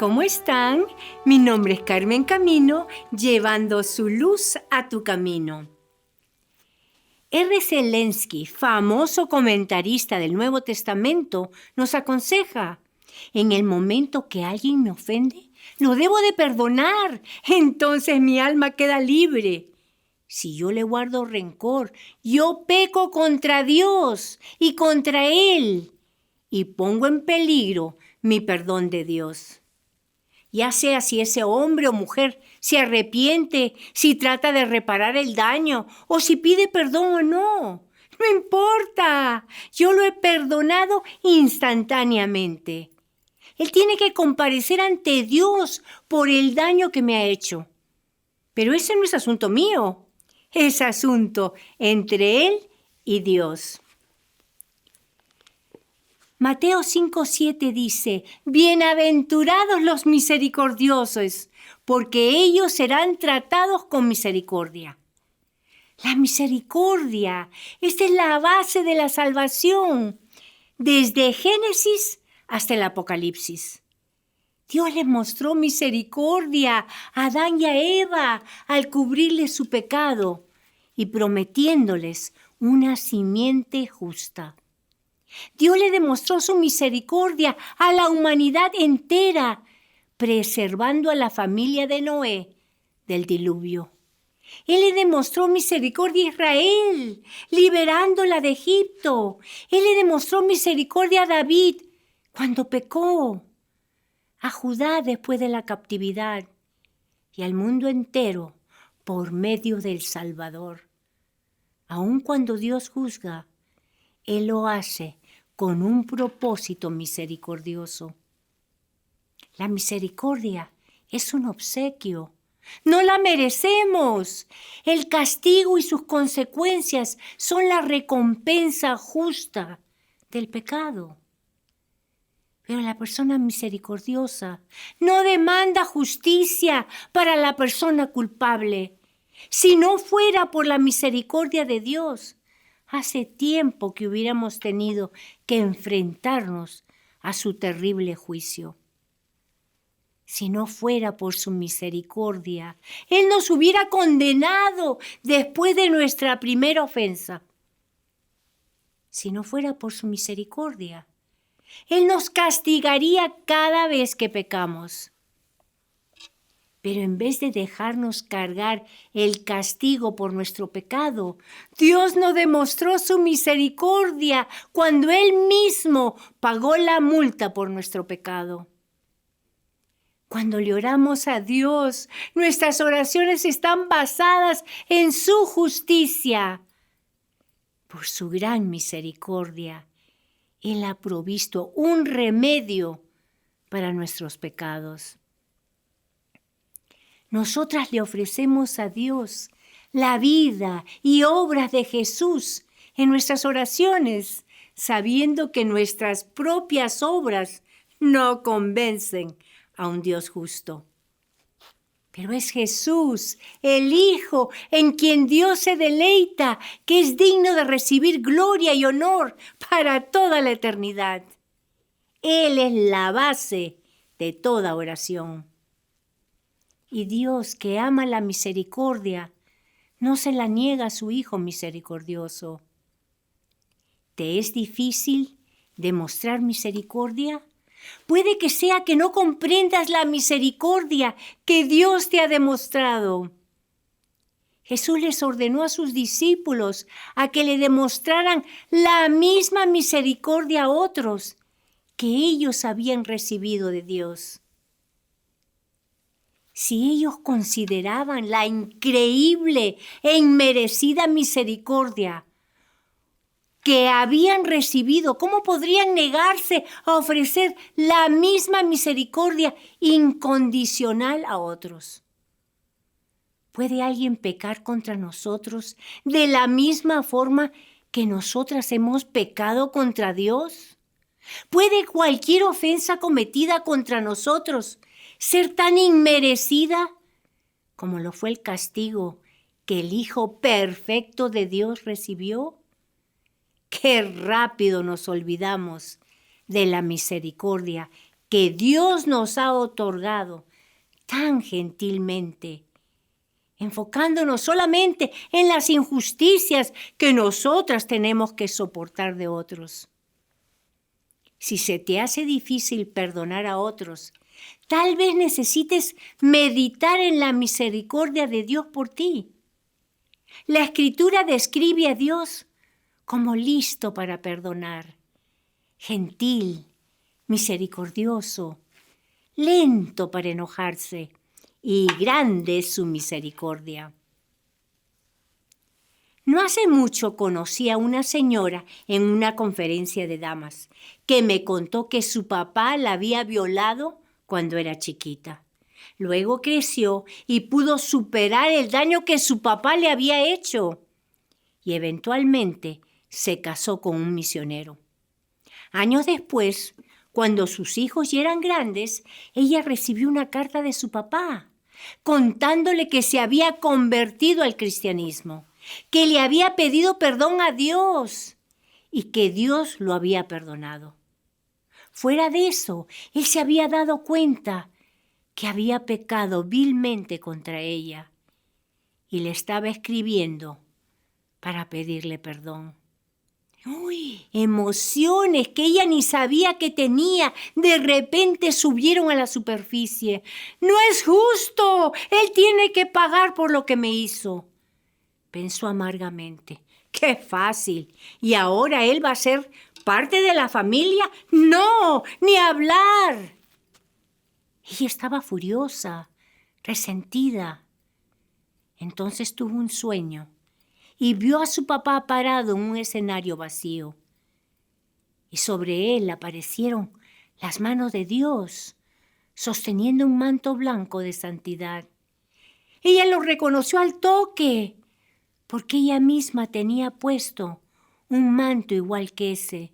¿cómo están? Mi nombre es Carmen Camino, llevando su luz a tu camino. R. Zelensky, famoso comentarista del Nuevo Testamento, nos aconseja: en el momento que alguien me ofende, lo debo de perdonar, entonces mi alma queda libre. Si yo le guardo rencor, yo peco contra Dios y contra Él, y pongo en peligro mi perdón de Dios. Ya sea si ese hombre o mujer se arrepiente, si trata de reparar el daño o si pide perdón o no. No importa, yo lo he perdonado instantáneamente. Él tiene que comparecer ante Dios por el daño que me ha hecho. Pero ese no es asunto mío, es asunto entre Él y Dios. Mateo 5:7 dice: bienaventurados los misericordiosos, porque ellos serán tratados con misericordia. La misericordia, esta es la base de la salvación, desde Génesis hasta el Apocalipsis. Dios les mostró misericordia a Adán y a Eva al cubrirles su pecado y prometiéndoles una simiente justa. Dios le demostró su misericordia a la humanidad entera, preservando a la familia de Noé del diluvio. Él le demostró misericordia a Israel, liberándola de Egipto. Él le demostró misericordia a David cuando pecó, a Judá después de la captividad y al mundo entero por medio del Salvador. Aun cuando Dios juzga, Él lo hace con un propósito misericordioso. La misericordia es un obsequio. No la merecemos. El castigo y sus consecuencias son la recompensa justa del pecado. Pero la persona misericordiosa no demanda justicia para la persona culpable. Si no fuera por la misericordia de Dios, hace tiempo que hubiéramos tenido que enfrentarnos a su terrible juicio. Si no fuera por su misericordia, Él nos hubiera condenado después de nuestra primera ofensa. Si no fuera por su misericordia, Él nos castigaría cada vez que pecamos. Pero en vez de dejarnos cargar el castigo por nuestro pecado, Dios nos demostró su misericordia cuando Él mismo pagó la multa por nuestro pecado. Cuando le oramos a Dios, nuestras oraciones están basadas en su justicia. Por su gran misericordia, Él ha provisto un remedio para nuestros pecados. Nosotras le ofrecemos a Dios la vida y obras de Jesús en nuestras oraciones, sabiendo que nuestras propias obras no convencen a un Dios justo. Pero es Jesús, el Hijo, en quien Dios se deleita, que es digno de recibir gloria y honor para toda la eternidad. Él es la base de toda oración. Y Dios, que ama la misericordia, no se la niega a su Hijo misericordioso. ¿Te es difícil demostrar misericordia? Puede que sea que no comprendas la misericordia que Dios te ha demostrado. Jesús les ordenó a sus discípulos a que le demostraran la misma misericordia a otros que ellos habían recibido de Dios. Si ellos consideraban la increíble e inmerecida misericordia que habían recibido, ¿cómo podrían negarse a ofrecer la misma misericordia incondicional a otros? ¿Puede alguien pecar contra nosotros de la misma forma que nosotras hemos pecado contra Dios? ¿Puede cualquier ofensa cometida contra nosotros ser tan inmerecida como lo fue el castigo que el Hijo perfecto de Dios recibió? ¡Qué rápido nos olvidamos de la misericordia que Dios nos ha otorgado tan gentilmente, enfocándonos solamente en las injusticias que nosotras tenemos que soportar de otros. Si se te hace difícil perdonar a otros, tal vez necesites meditar en la misericordia de Dios por ti. La Escritura describe a Dios como listo para perdonar, gentil, misericordioso, lento para enojarse y grande es su misericordia. No hace mucho conocí a una señora en una conferencia de damas que me contó que su papá la había violado cuando era chiquita. Luego creció y pudo superar el daño que su papá le había hecho y eventualmente se casó con un misionero. Años después, cuando sus hijos ya eran grandes, ella recibió una carta de su papá contándole que se había convertido al cristianismo, que le había pedido perdón a Dios y que Dios lo había perdonado. Fuera de eso, él se había dado cuenta que había pecado vilmente contra ella y le estaba escribiendo para pedirle perdón. ¡Uy! Emociones que ella ni sabía que tenía, de repente subieron a la superficie. ¡No es justo! Él tiene que pagar por lo que me hizo. Pensó amargamente. ¡Qué fácil! ¿Y ahora él va a ser parte de la familia? ¡No! ¡Ni hablar! Ella estaba furiosa, resentida. Entonces tuvo un sueño y vio a su papá parado en un escenario vacío. Y sobre él aparecieron las manos de Dios, sosteniendo un manto blanco de santidad. Ella lo reconoció al toque, porque ella misma tenía puesto un manto igual que ese.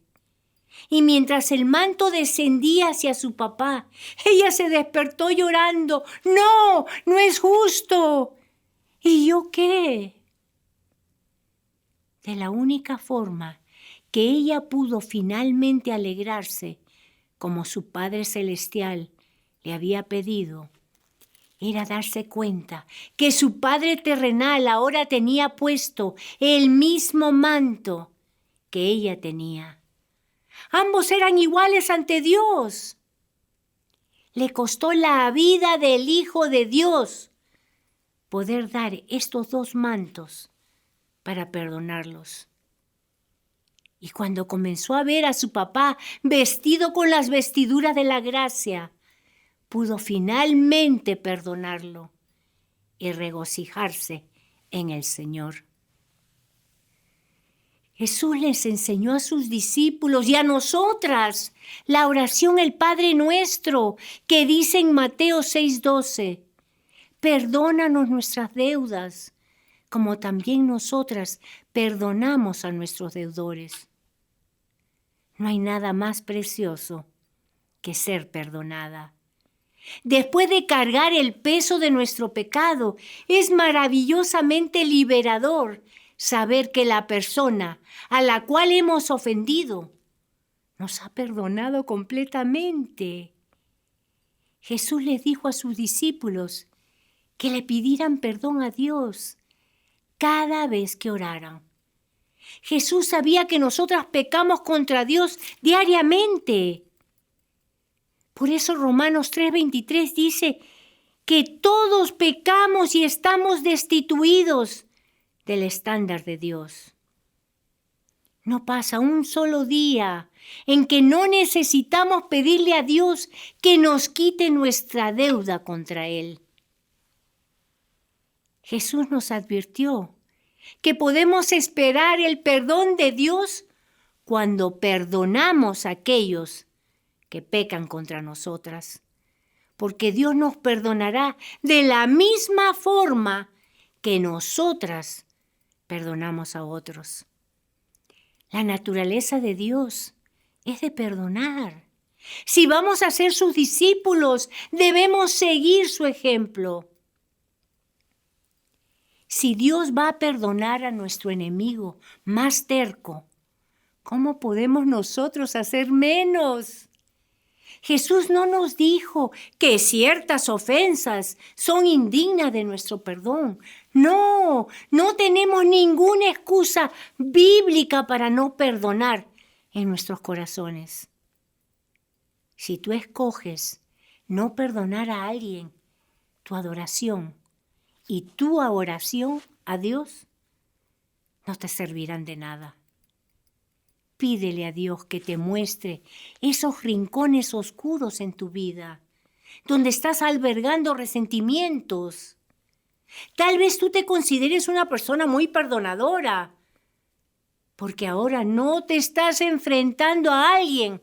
Y mientras el manto descendía hacia su papá, ella se despertó llorando. ¡No! ¡No es justo! ¿Y yo qué? De la única forma que ella pudo finalmente alegrarse, como su Padre Celestial le había pedido, era darse cuenta que su Padre terrenal ahora tenía puesto el mismo manto que ella tenía. Ambos eran iguales ante Dios. Le costó la vida del Hijo de Dios poder dar estos dos mantos para perdonarlos. Y cuando comenzó a ver a su papá vestido con las vestiduras de la gracia, pudo finalmente perdonarlo y regocijarse en el Señor. Jesús les enseñó a sus discípulos y a nosotras la oración El Padre Nuestro que dice en Mateo 6:12, perdónanos nuestras deudas, como también nosotras perdonamos a nuestros deudores. No hay nada más precioso que ser perdonada. Después de cargar el peso de nuestro pecado, es maravillosamente liberador saber que la persona a la cual hemos ofendido nos ha perdonado completamente. Jesús les dijo a sus discípulos que le pidieran perdón a Dios cada vez que oraran. Jesús sabía que nosotras pecamos contra Dios diariamente. Por eso Romanos 3:23 dice que todos pecamos y estamos destituidos del estándar de Dios. No pasa un solo día en que no necesitamos pedirle a Dios que nos quite nuestra deuda contra Él. Jesús nos advirtió que podemos esperar el perdón de Dios cuando perdonamos a aquellos que pecan contra nosotras, porque Dios nos perdonará de la misma forma que nosotras perdonamos a otros. La naturaleza de Dios es de perdonar. Si vamos a ser sus discípulos, debemos seguir su ejemplo. Si Dios va a perdonar a nuestro enemigo más terco, ¿cómo podemos nosotros hacer menos? Jesús no nos dijo que ciertas ofensas son indignas de nuestro perdón. No, no tenemos ninguna excusa bíblica para no perdonar en nuestros corazones. Si tú escoges no perdonar a alguien, tu adoración y tu oración a Dios no te servirán de nada. Pídele a Dios que te muestre esos rincones oscuros en tu vida, donde estás albergando resentimientos. Tal vez tú te consideres una persona muy perdonadora, porque ahora no te estás enfrentando a alguien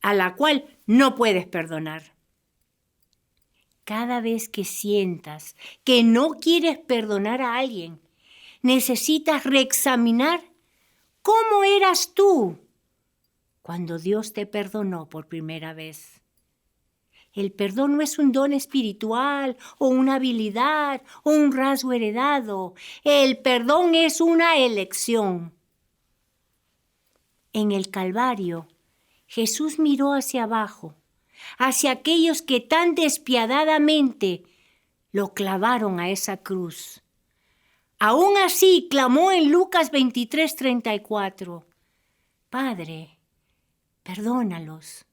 a la cual no puedes perdonar. Cada vez que sientas que no quieres perdonar a alguien, necesitas reexaminar cómo eras tú cuando Dios te perdonó por primera vez. El perdón no es un don espiritual o una habilidad o un rasgo heredado. El perdón es una elección. En el Calvario, Jesús miró hacia abajo, hacia aquellos que tan despiadadamente lo clavaron a esa cruz. Aún así, clamó en Lucas 23:34, Padre, perdónalos,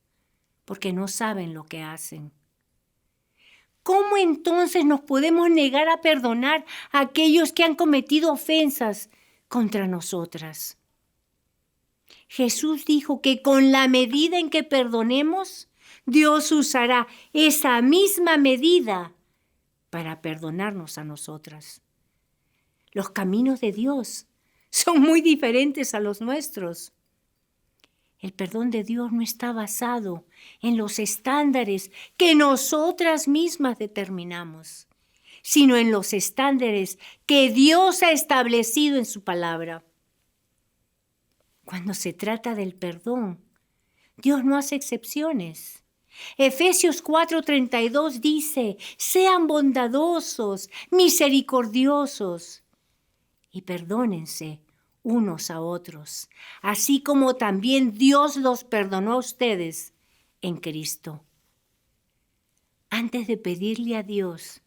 porque no saben lo que hacen. ¿Cómo entonces nos podemos negar a perdonar a aquellos que han cometido ofensas contra nosotras? Jesús dijo que con la medida en que perdonemos, Dios usará esa misma medida para perdonarnos a nosotras. Los caminos de Dios son muy diferentes a los nuestros. El perdón de Dios no está basado en los estándares que nosotras mismas determinamos, sino en los estándares que Dios ha establecido en su palabra. Cuando se trata del perdón, Dios no hace excepciones. Efesios 4:32 dice, sean bondadosos, misericordiosos y perdónense unos a otros, así como también Dios los perdonó a ustedes en Cristo. Antes de pedirle a Dios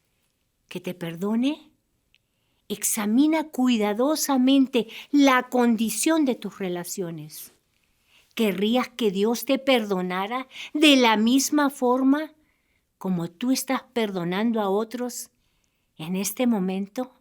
que te perdone, examina cuidadosamente la condición de tus relaciones. ¿Querrías que Dios te perdonara de la misma forma como tú estás perdonando a otros en este momento?